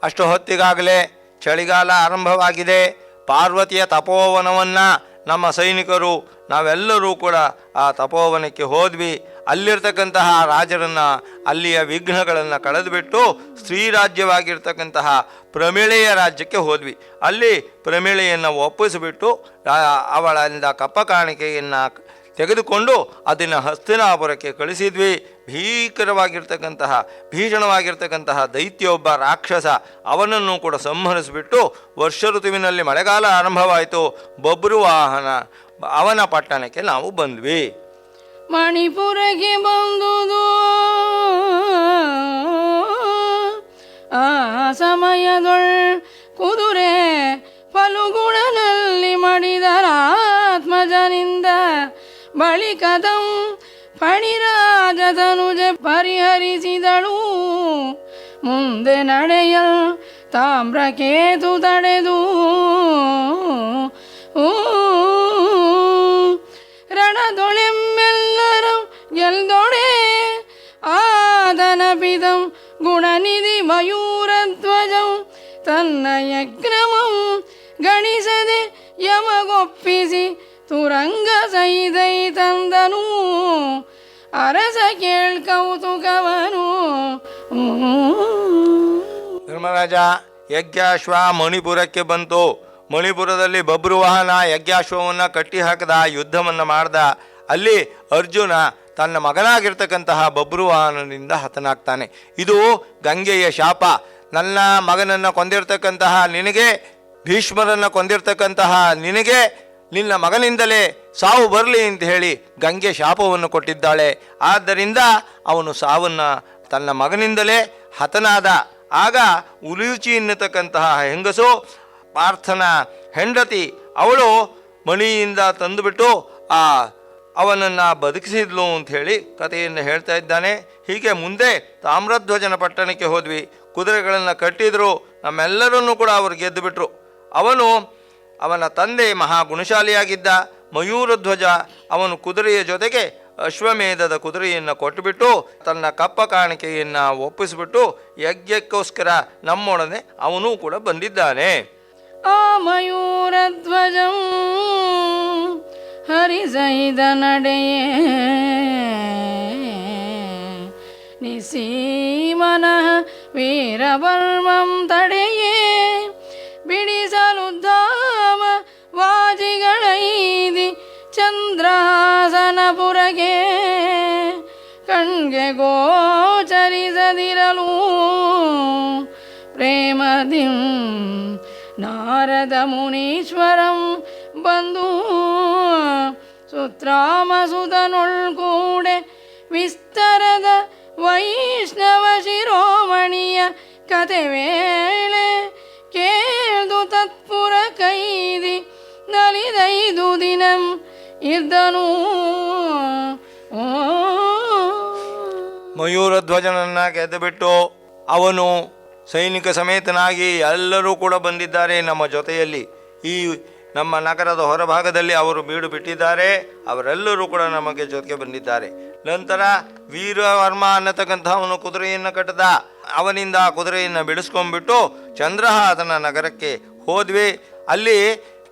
ಅಷ್ಟು ಹೊತ್ತಿಗಾಗಲೇ ಚಳಿಗಾಲ ಆರಂಭವಾಗಿದೆ. ಪಾರ್ವತಿಯ ತಪೋವನವನ್ನು ನಮ್ಮ ಸೈನಿಕರು ನಾವೆಲ್ಲರೂ ಕೂಡ ಆ ತಪೋವನಕ್ಕೆ ಹೋದ್ವಿ. ಅಲ್ಲಿರ್ತಕ್ಕಂತಹ ರಾಜರನ್ನು, ಅಲ್ಲಿಯ ವಿಘ್ನಗಳನ್ನು ಕಳೆದುಬಿಟ್ಟು ಸ್ತ್ರೀರಾಜ್ಯವಾಗಿರ್ತಕ್ಕಂತಹ ಪ್ರಮಿಳೆಯ ರಾಜ್ಯಕ್ಕೆ ಹೋದ್ವಿ. ಅಲ್ಲಿ ಪ್ರಮಿಳೆಯನ್ನು ಒಪ್ಪಿಸಿಬಿಟ್ಟು ಅವಳಿಂದ ಕಪ್ಪ ಕಾಣಿಕೆಯನ್ನು ತೆಗೆದುಕೊಂಡು ಅದನ್ನು ಹಸ್ತಿನಾಪುರಕ್ಕೆ ಕಳಿಸಿದ್ವಿ. ಭೀಷಣವಾಗಿರ್ತಕ್ಕಂತಹ ದೈತ್ಯೊಬ್ಬ ರಾಕ್ಷಸ, ಅವನನ್ನು ಕೂಡ ಸಂಹರಿಸಿಬಿಟ್ಟು ವರ್ಷ ಋತುವಿನಲ್ಲಿ ಮಳೆಗಾಲ ಆರಂಭವಾಯಿತು. ಬಬ್ರುವಾಹನ ಅವನ ಪಟ್ಟಣಕ್ಕೆ ನಾವು ಬಂದ್ವಿ. ಮಣಿಪುರಕ್ಕೆ ಬಂದುದು ಆ ಸಮಯದೊಳ್ ಕುದುರೆ ಫಲುಗುಣನಲ್ಲಿ ಮಡಿದರಾತ್ಮಜನಿಂದ ಬಳಿಕದಂ ಫಣಿರಾಜಧನುಜ ಪರಿಹರಿಸಿದಳು. ಮುಂದೆ ನಡೆಯಲ್ ತಾಮ್ರಕೇತು ತಡೆದು ರಣದೊಳೆಮ್ಮೆಲ್ಲರೂ ಗೆಲ್ದೊಡೆ ಆದನಪಿದಂ ಗುಣನಿಧಿ ಮಯೂರಧ್ವಜಂ ತನ್ನ ಯಜ್ಞಮಂ ಗಣಿಸದೆ ಯಮಗೊಪ್ಪಿಸಿ ತುರಂಗ ಸೈದೈ ತಂದನು. ಅರಸ ಕೇಳ್ಕೌತುಕವನು. ಧರ್ಮರಾಜ, ಯಜ್ಞಾಶ್ವ ಮಣಿಪುರಕ್ಕೆ ಬಂತು. ಮಣಿಪುರದಲ್ಲಿ ಬಬ್ರುವಾಹನ ಯಜ್ಞಾಶ್ವವನ್ನು ಕಟ್ಟಿ ಹಾಕಿದ, ಯುದ್ಧವನ್ನು ಮಾಡ್ದ. ಅಲ್ಲಿ ಅರ್ಜುನ ತನ್ನ ಮಗನಾಗಿರ್ತಕ್ಕಂತಹ ಬಬ್ರುವಾಹನನಿಂದ ಹತನಾಗ್ತಾನೆ. ಇದು ಗಂಗೆಯ ಶಾಪ. ನನ್ನ ಮಗನನ್ನು ಕೊಂದಿರ್ತಕ್ಕಂತಹ ನಿನಗೆ, ಭೀಷ್ಮರನ್ನು ಕೊಂದಿರ್ತಕ್ಕಂತಹ ನಿನಗೆ, ನಿನ್ನ ಮಗನಿಂದಲೇ ಸಾವು ಬರಲಿ ಅಂತ ಹೇಳಿ ಗಂಗೆ ಶಾಪವನ್ನು ಕೊಟ್ಟಿದ್ದಾಳೆ. ಆದ್ದರಿಂದ ಅವನು ಸಾವನ್ನು ತನ್ನ ಮಗನಿಂದಲೇ ಹತನಾದ. ಆಗ ಉಲೂಚಿ ಎನ್ನತಕ್ಕಂತಹ ಹೆಂಗಸು, ಪಾರ್ಥನ ಹೆಂಡತಿ, ಅವಳು ಮಣಿಯಿಂದ ತಂದುಬಿಟ್ಟು ಅವನನ್ನು ಬದುಕಿಸಿದ್ಲು ಅಂಥೇಳಿ ಕಥೆಯನ್ನು ಹೇಳ್ತಾ ಇದ್ದಾನೆ. ಹೀಗೆ ಮುಂದೆ ತಾಮ್ರಧ್ವಜನ ಪಟ್ಟಣಕ್ಕೆ ಹೋದ್ವಿ. ಕುದುರೆಗಳನ್ನು ಕಟ್ಟಿದ್ರು. ನಮ್ಮೆಲ್ಲರನ್ನೂ ಕೂಡ ಅವರು ಗೆದ್ದುಬಿಟ್ರು. ಅವನ ತಂದೆ ಮಹಾಗುಣಶಾಲಿಯಾಗಿದ್ದ ಮಯೂರಧ್ವಜ. ಅವನು ಕುದುರೆಯ ಜೊತೆಗೆ ಅಶ್ವಮೇಧದ ಕುದುರೆಯನ್ನು ಕೊಟ್ಟುಬಿಟ್ಟು ತನ್ನ ಕಪ್ಪ ಕಾಣಿಕೆಯನ್ನು ಒಪ್ಪಿಸಿಬಿಟ್ಟು ಯಜ್ಞಕ್ಕೋಸ್ಕರ ನಮ್ಮೊಡನೆ ಅವನೂ ಕೂಡ ಬಂದಿದ್ದಾನೆ. ಆ ಮಯೂರಧ್ವಜಂ ಹರಿಸೈದ ನಡೆಯೇ ನಿಸೀಮನಃ ವೀರವರ್ಮಂ ತಡೆಯೇ ಬಿಡಿಸಲುದ್ದಾಮ ವಾಜಿಗಳೈದಿ ಚಂದ್ರಹಾಸನಪುರಗೆ ಕಣ್ಗೆ ಗೋಚರಿಸದಿರಲು ಪ್ರೇಮದಿಂ ನಾರದ ಮುನೀಶ್ವರಂ ಬಂದು ಸುತ್ರಾಮಸುತನೊಳ್ಗೂಡೆ ವಿಸ್ತರದ ವೈಷ್ಣವ ಶಿರೋಮಣಿಯ ಕತೆ ವೇಳೆ ಕೇಳ್ದು ತತ್ಪುರ ಕೈದಿ ನಲಿದೈದು ದಿನಂ ಇದ್ದನು. ಮಯೂರಧ್ವಜನನ್ನು ಗೆದ್ದುಬಿಟ್ಟು ಅವನು ಸೈನಿಕ ಸಮೇತನಾಗಿ ಎಲ್ಲರೂ ಕೂಡ ಬಂದಿದ್ದಾರೆ ನಮ್ಮ ಜೊತೆಯಲ್ಲಿ. ಈ ನಮ್ಮ ನಗರದ ಹೊರಭಾಗದಲ್ಲಿ ಅವರು ಬೀಡು ಬಿಟ್ಟಿದ್ದಾರೆ. ಅವರೆಲ್ಲರೂ ಕೂಡ ನಮಗೆ ಜೊತೆಗೆ ಬಂದಿದ್ದಾರೆ. ನಂತರ ವೀರವರ್ಮ ಅನ್ನತಕ್ಕಂಥವನು ಕುದುರೆಯನ್ನು ಕಟ್ಟದ. ಅವನಿಂದ ಕುದುರೆಯನ್ನು ಬಿಡಿಸ್ಕೊಂಡ್ಬಿಟ್ಟು ಚಂದ್ರಹಾತನ ನಗರಕ್ಕೆ ಹೋದ್ವಿ. ಅಲ್ಲಿ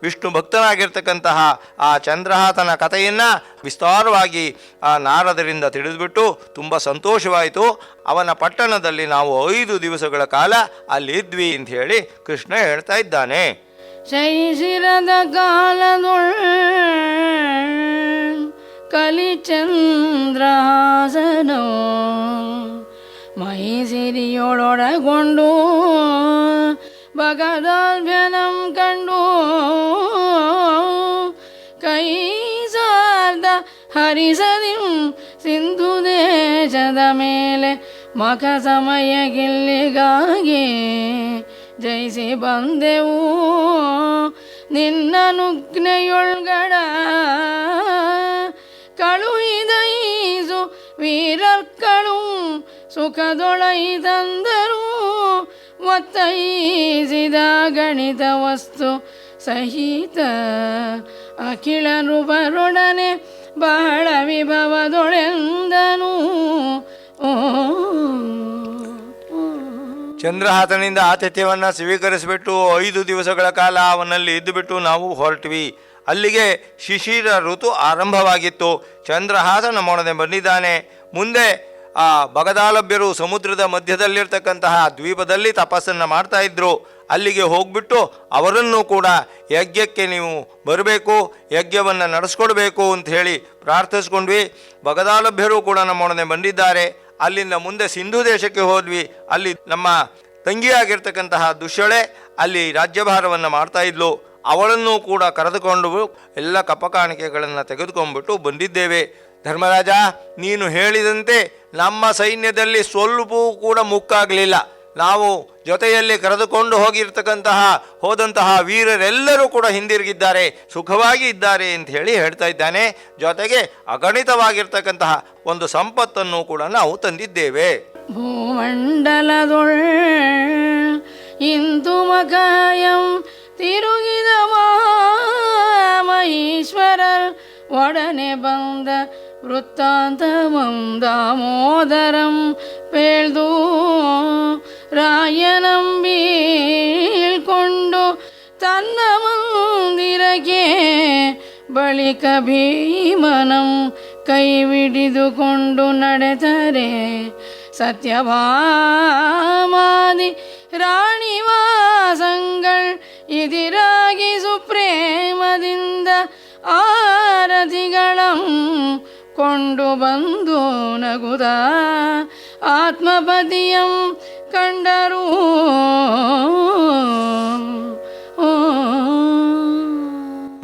ವಿಷ್ಣು ಭಕ್ತನಾಗಿರ್ತಕ್ಕಂತಹ ಆ ಚಂದ್ರಹಾತನ ಕಥೆಯನ್ನು ವಿಸ್ತಾರವಾಗಿ ಆ ನಾರದರಿಂದ ತಿಳಿದುಬಿಟ್ಟು ತುಂಬ ಸಂತೋಷವಾಯಿತು. ಅವನ ಪಟ್ಟಣದಲ್ಲಿ ನಾವು 5 ದಿವಸಗಳ ಕಾಲ ಅಲ್ಲಿದ್ವಿ ಅಂತ ಹೇಳಿ ಕೃಷ್ಣ ಹೇಳ್ತಾ ಇದ್ದಾನೆ. ಶೈಶಿರದ ಕಾಲದೊಳ್ ಕಲಿಚಂದ್ರಹಾಸನೋ ಮೈಸಿರಿಯೊಳೊಳಗೊಂಡು ಭಗದಾಲ್ಭ್ಯನಂ ಕಂಡು ಕೈ ಸಾರ್ದ ಹರಿಸದಿಂ ಸಿಂಧು ದೇಶದ ಮೇಲೆ ಮಖ ಸಮಯ ಗಿಲ್ಲಿಗಾಗಿ ಜಯಿಸಿ ಬಂದೆವು ನಿನ್ನನುಜ್ಞೆಯೊಳ್ಗಡ ಕಳುಹಿದೈಸು ವೀರರ್ಕಳು ಸುಖದೊಳೈದಂದರು ಒತ್ತೈಸಿದ ಗಣಿತ ವಸ್ತು ಸಹಿತ ಅಖಿಳ ನೃಪರೊಡನೆ ಬಹಳ ವಿಭವದೊಳೆಂದನು. ಚಂದ್ರಹಾತನಿಂದ ಆತಿಥ್ಯವನ್ನು ಸ್ವೀಕರಿಸಿಬಿಟ್ಟು 5 ದಿವಸಗಳ ಕಾಲ ಅವನಲ್ಲಿ ಇದ್ದುಬಿಟ್ಟು ನಾವು ಹೊರಟ್ವಿ. ಅಲ್ಲಿಗೆ ಶಿಶಿರ ಋತು ಆರಂಭವಾಗಿತ್ತು. ಚಂದ್ರಹಾತನ ಮೊಣನೆ ಬಂದಿದ್ದಾನೆ. ಮುಂದೆ ಆ ಭಗದಾಲಭ್ಯರು ಸಮುದ್ರದ ಮಧ್ಯದಲ್ಲಿರ್ತಕ್ಕಂತಹ ದ್ವೀಪದಲ್ಲಿ ತಪಸ್ಸನ್ನು ಮಾಡ್ತಾ ಇದ್ರು. ಅಲ್ಲಿಗೆ ಹೋಗ್ಬಿಟ್ಟು ಅವರನ್ನು ಕೂಡ ಯಜ್ಞಕ್ಕೆ ನೀವು ಬರಬೇಕು, ಯಜ್ಞವನ್ನು ನಡೆಸ್ಕೊಡ್ಬೇಕು ಅಂತ ಹೇಳಿ ಪ್ರಾರ್ಥಿಸ್ಕೊಂಡ್ವಿ. ಭಗದಾಲಭ್ಯರು ಕೂಡ ನಮ್ಮೊಡನೆ ಬಂದಿದ್ದಾರೆ. ಅಲ್ಲಿಂದ ಮುಂದೆ ಸಿಂಧು ದೇಶಕ್ಕೆ ಹೋದ್ವಿ. ಅಲ್ಲಿ ನಮ್ಮ ತಂಗಿಯಾಗಿರ್ತಕ್ಕಂತಹ ದುಶ್ಯಳೆ ಅಲ್ಲಿ ರಾಜ್ಯಭಾರವನ್ನು ಮಾಡ್ತಾ ಇದ್ಲು. ಅವಳನ್ನು ಕೂಡ ಕರೆದುಕೊಂಡು ಎಲ್ಲ ಕಪ್ಪಕಾಣಿಕೆಗಳನ್ನು ತೆಗೆದುಕೊಂಡ್ಬಿಟ್ಟು ಬಂದಿದ್ದೇವೆ. ಧರ್ಮರಾಜ, ನೀನು ಹೇಳಿದಂತೆ ನಮ್ಮ ಸೈನ್ಯದಲ್ಲಿ ಸ್ವಲ್ಪವೂ ಕೂಡ ಮುಕ್ಕಾಗಲಿಲ್ಲ. ನಾವು ಜೊತೆಯಲ್ಲಿ ಕರೆದುಕೊಂಡು ಹೋದಂತಹ ವೀರರೆಲ್ಲರೂ ಕೂಡ ಹಿಂದಿರುಗಿದ್ದಾರೆ, ಸುಖವಾಗಿ ಇದ್ದಾರೆ ಅಂತ ಹೇಳಿ ಹೇಳ್ತಾ ಇದ್ದಾನೆ. ಜೊತೆಗೆ ಅಗಣಿತವಾಗಿರ್ತಕ್ಕಂತಹ ಒಂದು ಸಂಪತ್ತನ್ನು ಕೂಡ ನಾವು ತಂದಿದ್ದೇವೆ. ಭೂಮಂಡಲದೊಳ್ ಇಂದು ಮಕಾಯಂ ತಿರುಗಿದ ಮಹೇಶ್ವರರ್ ಒಡನೆ ಬಂದ ವೃತ್ತಾಂತಮಂ ದಾಮೋದರಂ ಪೇಳ್ದು ರಾಯನಂ ಬೀಳ್ಕೊಂಡು ತನ್ನ ಮಂದಿರಕ್ಕೆ ಬಳಿಕ ಭೀಮನಂ ಕೈವಿಡಿದುಕೊಂಡು ನಡೆದರೆ ಸತ್ಯಭಾಮಾದಿ ರಾಣಿವಾಸಂಗಳ್ ಇದಿರಾಗಿ ಸುಪ್ರೇಮದಿಂದ ಆರತಿಗಳಂ ಕೊಂಡು ಬಂದು ನಗುದ ಆತ್ಮಪತಿಯಂ ಕಂಡರು.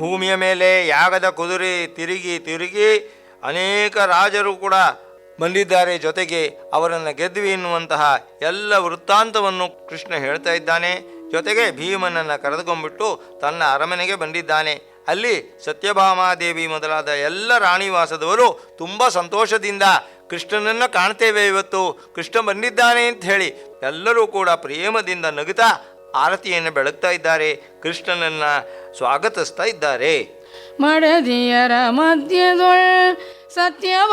ಭೂಮಿಯ ಮೇಲೆ ಯಾಗದ ಕುದುರೆ ತಿರುಗಿ ಅನೇಕ ರಾಜರು ಕೂಡ ಬಂದಿದ್ದಾರೆ. ಜೊತೆಗೆ ಅವರನ್ನು ಗೆದ್ವಿ ಎನ್ನುವಂತಹ ಎಲ್ಲ ವೃತ್ತಾಂತವನ್ನು ಕೃಷ್ಣ ಹೇಳ್ತಾ ಇದ್ದಾನೆ. ಜೊತೆಗೆ ಭೀಮನನ್ನು ಕರೆದುಕೊಂಡ್ಬಿಟ್ಟು ತನ್ನ ಅರಮನೆಗೆ ಬಂದಿದ್ದಾನೆ. ಅಲ್ಲಿ ಸತ್ಯಭಾಮಾದೇವಿ ಮೊದಲಾದ ಎಲ್ಲ ರಾಣಿವಾಸದವರು ತುಂಬ ಸಂತೋಷದಿಂದ ಕೃಷ್ಣನನ್ನು ಕಾಣ್ತೇವೆ, ಇವತ್ತು ಕೃಷ್ಣ ಬಂದಿದ್ದಾನೆ ಅಂತ ಹೇಳಿ ಎಲ್ಲರೂ ಕೂಡ ಪ್ರೇಮದಿಂದ ನಗುತ್ತಾ ಆರತಿಯನ್ನು ಬೆಳಗ್ತಾ ಇದ್ದಾರೆ, ಕೃಷ್ಣನನ್ನು ಸ್ವಾಗತಿಸ್ತಾ ಇದ್ದಾರೆ. ಮಡದಿಯರ ಮಧ್ಯದೊಳ್ ಸತ್ಯಭಾಮಾದೇವಿ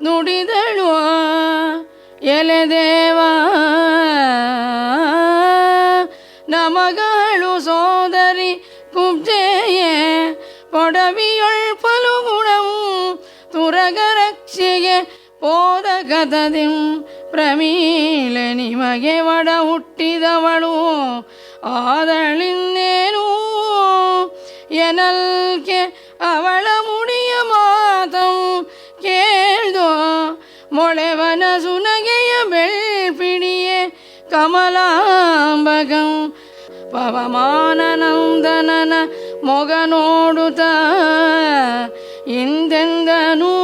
ನುಡಿದಳು, ಎಲೆದೇವ ನಮಗಳು ಸೋದರಿ ಕುಬ್ಜೆಯೇ ಪೊಡವಿಯೊಳ್ ಫಲುಗುಣಂ ತುರಗರಕ್ಷೆಗೆ ಪೋದಗತದಿಂ ಪ್ರಮೀಳೆ ನಿಮಗೆ ಒಡ ಹುಟ್ಟಿದವಳು ಆದಳಿನ್ನೇನು ಎನಲ್ಕೆ ಅವಳ ಮುಡಿಯ ಮಾತಂ ಕೇಳ್ದೋ ಮೊಳೆವನ ಸುನಗೆಯ ಬೆಳ್ಪಿಡಿಯೇ ಕಮಲಾಂಬಗಂ ಪವಮಾನನಂದನನ ಮೊಗ ನೋಡುತ್ತ ಇಂದೆಂದನೂ.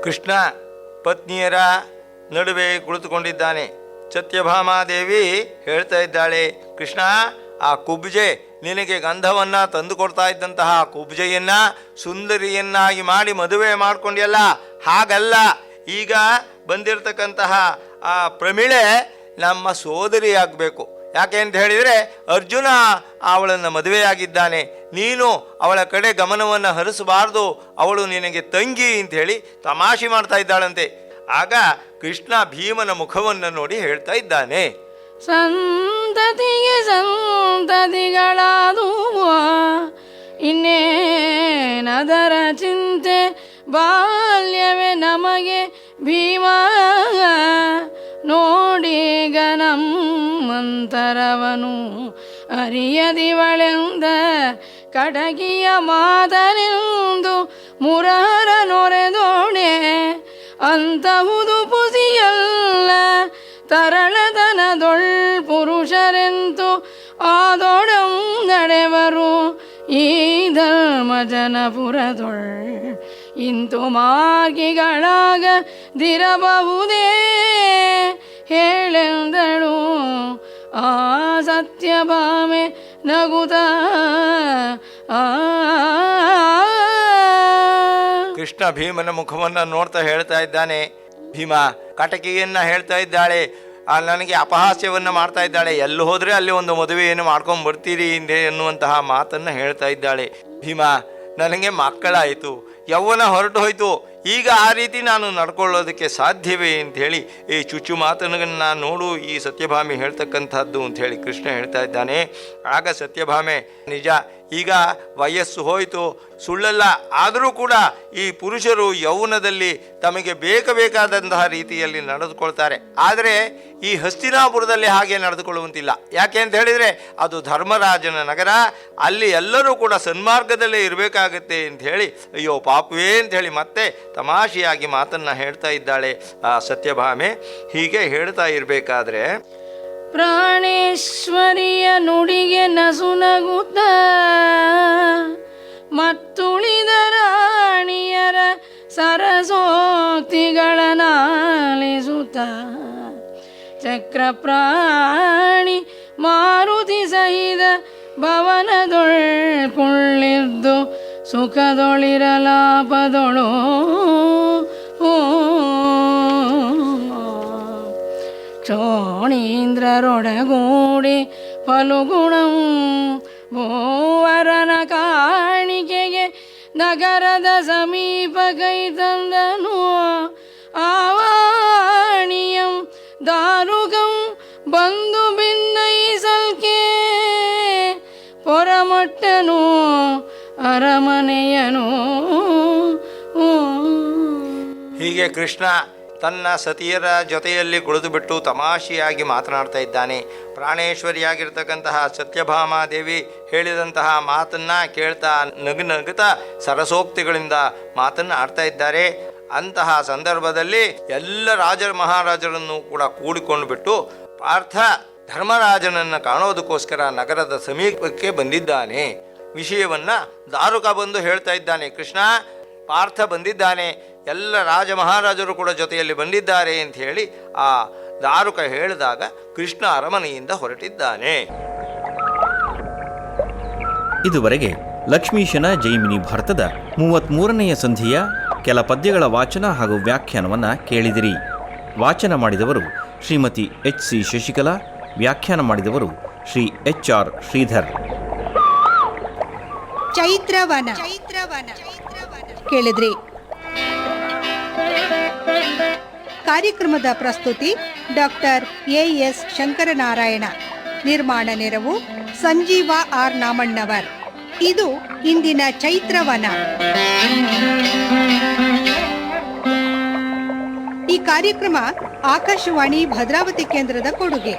ಕೃಷ್ಣ ಪತ್ನಿಯರ ನಡುವೆ ಕುಳಿತುಕೊಂಡಿದ್ದಾನೆ. ಸತ್ಯಭಾಮಾದೇವಿ ಹೇಳ್ತಾ ಇದ್ದಾಳೆ, ಕೃಷ್ಣ, ಆ ಕುಬ್ಜೆ ನಿನಗೆ ಗಂಧವನ್ನು ತಂದು ಕೊಡ್ತಾ ಇದ್ದಂತಹ ಕುಬ್ಜೆಯನ್ನು ಸುಂದರಿಯನ್ನಾಗಿ ಮಾಡಿ ಮದುವೆ ಮಾಡಿಕೊಂಡ್ಯಲ್ಲ, ಹಾಗಲ್ಲ. ಈಗ ಬಂದಿರತಕ್ಕಂತಹ ಆ ಪ್ರಮಿಳೆ ನಮ್ಮ ಸೋದರಿ ಆಗಬೇಕು. ಯಾಕೆ ಅಂತ ಹೇಳಿದರೆ ಅರ್ಜುನ ಅವಳನ್ನು ಮದುವೆಯಾಗಿದ್ದಾನೆ, ನೀನು ಅವಳ ಕಡೆ ಗಮನವನ್ನು ಹರಿಸಬಾರ್ದು, ಅವಳು ನಿನಗೆ ತಂಗಿ ಅಂಥೇಳಿ ತಮಾಷೆ ಮಾಡ್ತಾ ಇದ್ದಾಳಂತೆ. ಆಗ ಕೃಷ್ಣ ಭೀಮನ ಮುಖವನ್ನು ನೋಡಿ ಹೇಳ್ತಾ ಇದ್ದಾನೆ, ಸಂತತಿಗೆ ಸಂತತಿಗಳಾದುವ ಇನ್ನೇನದರ ಚಿಂತೆ, ಬಾಲ್ಯವೇ ನಮಗೆ ಭೀಮ ನೋಡೀಗ ನಮ್ಮಂತರವನು ಅರಿಯದಿವಳೆಂದ ಕಡಗಿಯ ಮಾತನೆಂದು ಮುರಹರ ನೊರೆದೋಣೆ. ಅಂತಹುದು ಪುಸಿಯಲ್ಲ ತರಳತನದೊಳ್ ಪುರುಷರೆಂತು ಆದೊಡಂ ನಡೆವರು ಈ ಧರ್ಮಜನಪುರದೊಳ್. ಇಂತು ಮಾರ್ಗಿಗಳಾಗ ದಿರಬಹುದೇ ಹೇಳೆಂದಳು ಆ ಸತ್ಯಭಾಮೆ ನಗುತ್ತ. ಕೃಷ್ಣ ಭೀಮನ ಮುಖವನ್ನು ನೋಡ್ತಾ ಹೇಳ್ತಾ ಇದ್ದಾನೆ, ಭೀಮ ಕಟಕಿಯನ್ನ ಹೇಳ್ತಾ ಇದ್ದಾಳೆ, ನನಗೆ ಅಪಹಾಸ್ಯವನ್ನು ಮಾಡ್ತಾ ಇದ್ದಾಳೆ, ಎಲ್ಲಿ ಹೋದರೆ ಅಲ್ಲಿ ಒಂದು ಮದುವೆಯನ್ನು ಮಾಡ್ಕೊಂಡು ಬರ್ತೀರಿ ಎನ್ನುವಂತಹ ಮಾತನ್ನು ಹೇಳ್ತಾ ಇದ್ದಾಳೆ. ಭೀಮ ನನಗೆ ಮಕ್ಕಳಾಯಿತು, ಯೌವನ ಹೊರಟು ಹೋಯಿತು, ಈಗ ಆ ರೀತಿ ನಾನು ನಡ್ಕೊಳ್ಳೋದಕ್ಕೆ ಸಾಧ್ಯವೇ ಅಂಥೇಳಿ ಈ ಚುಚ್ಚು ಮಾತನ್ನು ನೋಡು ಈ ಸತ್ಯಭಾಮೆ ಹೇಳ್ತಕ್ಕಂಥದ್ದು ಅಂಥೇಳಿ ಕೃಷ್ಣ ಹೇಳ್ತಾ ಇದ್ದಾನೆ. ಆಗ ಸತ್ಯಭಾಮೆ, ನಿಜ ಈಗ ವಯಸ್ಸು ಹೋಯಿತು, ಸುಳ್ಳಲ್ಲ, ಆದರೂ ಕೂಡ ಈ ಪುರುಷರು ಯೌವನದಲ್ಲಿ ತಮಗೆ ಬೇಕಾದಂತಹ ರೀತಿಯಲ್ಲಿ ನಡೆದುಕೊಳ್ತಾರೆ. ಆದರೆ ಈ ಹಸ್ತಿನಾಪುರದಲ್ಲಿ ಹಾಗೆ ನಡೆದುಕೊಳ್ಳುವಂತಿಲ್ಲ. ಯಾಕೆ ಅಂತ ಹೇಳಿದರೆ ಅದು ಧರ್ಮರಾಜನ ನಗರ, ಅಲ್ಲಿ ಎಲ್ಲರೂ ಕೂಡ ಸನ್ಮಾರ್ಗದಲ್ಲೇ ಇರಬೇಕಾಗತ್ತೆ ಅಂಥೇಳಿ ಅಯ್ಯೋ ಪಾಪವೇ ಅಂಥೇಳಿ ಮತ್ತೆ ತಮಾಷೆಯಾಗಿ ಮಾತನ್ನು ಹೇಳ್ತಾ ಇದ್ದಾಳೆ ಆ ಸತ್ಯಭಾಮೆ. ಹೀಗೆ ಹೇಳ್ತಾ ಇರಬೇಕಾದ್ರೆ ಪ್ರಾಣೇಶ್ವರಿಯ ನುಡಿಗೆ ನಸುನಗುತ್ತ ಮತ್ತುಳಿದ ರಾಣಿಯರ ಸರಸೋಕ್ತಿಗಳನಾಲಿಸುತ್ತ ಚಕ್ರಪ್ರಾಣಿ ಮಾರುತಿ ಸಹಿತ ಭವನದೊಳ್ ಕುಳ್ಳಿದ್ದು ಸುಖದೊಳಿರಲಾಪದೊಳು ಕ್ಷೋಣೀಂದ್ರರೊಡಗೂಡಿ ಫಲುಗುಣಂ ಭೂವರನ ಕಾಣಿಕೆಗೆ ನಗರದ ಸಮೀಪ ಕೈತಂದನು. ಆವಾಣಿಯಂ ದಾರುಕಂ ಬಂದು ಭಿನ್ನೈಸಲ್ಕೆ ಪೊರಮೊಟ್ಟನು ಅರಮನೆಯನು. ಹೀಗೆ ಕೃಷ್ಣ ತನ್ನ ಸತಿಯರ ಜೊತೆಯಲ್ಲಿ ಕುಳಿತುಬಿಟ್ಟು ತಮಾಷೆಯಾಗಿ ಮಾತನಾಡ್ತಾ ಇದ್ದಾನೆ. ಪ್ರಾಣೇಶ್ವರಿಯಾಗಿರ್ತಕ್ಕಂತಹ ಸತ್ಯಭಾಮಾದೇವಿ ಹೇಳಿದಂತಹ ಮಾತನ್ನು ಕೇಳ್ತಾ ನಗುತ್ತಾ ಸರಸೋಕ್ತಿಗಳಿಂದ ಮಾತನ್ನು ಆಡ್ತಾ ಇದ್ದಾರೆ. ಅಂತಹ ಸಂದರ್ಭದಲ್ಲಿ ಎಲ್ಲ ಮಹಾರಾಜರನ್ನು ಕೂಡ ಕೂಡಿಕೊಂಡು ಬಿಟ್ಟು ಪಾರ್ಥ ಧರ್ಮರಾಜನನ್ನು ಕಾಣೋದಕ್ಕೋಸ್ಕರ ನಗರದ ಸಮೀಪಕ್ಕೆ ಬಂದಿದ್ದಾನೆ. ವಿಷಯವನ್ನು ದಾರುಕ ಬಂದು ಹೇಳ್ತಾ ಇದ್ದಾನೆ, ಕೃಷ್ಣ ಪಾರ್ಥ ಬಂದಿದ್ದಾನೆ, ಎಲ್ಲ ಮಹಾರಾಜರು ಕೂಡ ಜೊತೆಯಲ್ಲಿ ಬಂದಿದ್ದಾರೆ ಅಂತ ಹೇಳಿ ಆ ದಾರುಕ ಹೇಳಿದಾಗ ಕೃಷ್ಣ ಅರಮನೆಯಿಂದ ಹೊರಟಿದ್ದಾನೆ. ಇದುವರೆಗೆ ಲಕ್ಷ್ಮೀಶನ ಜೈಮಿನಿ ಭಾರತದ 33ನೆಯ ಸಂಧಿಯ ಕೆಲ ಪದ್ಯಗಳ ವಾಚನ ಹಾಗೂ ವ್ಯಾಖ್ಯಾನವನ್ನು ಕೇಳಿದಿರಿ. ವಾಚನ ಮಾಡಿದವರು ಶ್ರೀಮತಿ ಎಚ್ ಸಿ ಶಶಿಕಲಾ, ವ್ಯಾಖ್ಯಾನ ಮಾಡಿದವರು ಶ್ರೀ HR ಶ್ರೀಧರ್. ಚೈತ್ರವನ ಕೇಳಿದ್ರಿ. ಕಾರ್ಯಕ್ರಮದ ಪ್ರಸ್ತುತಿ ಡಾಕ್ಟರ್ AS ಶಂಕರನಾರಾಯಣ. ನಿರ್ಮಾಣ ನೆರವು ಸಂಜೀವ R ನಾಮಣ್ಣವರ್. ಇದು ಇಂದಿನ ಚೈತ್ರವನ. ಈ ಕಾರ್ಯಕ್ರಮ ಆಕಾಶವಾಣಿ ಭದ್ರಾವತಿ ಕೇಂದ್ರದ ಕೊಡುಗೆ.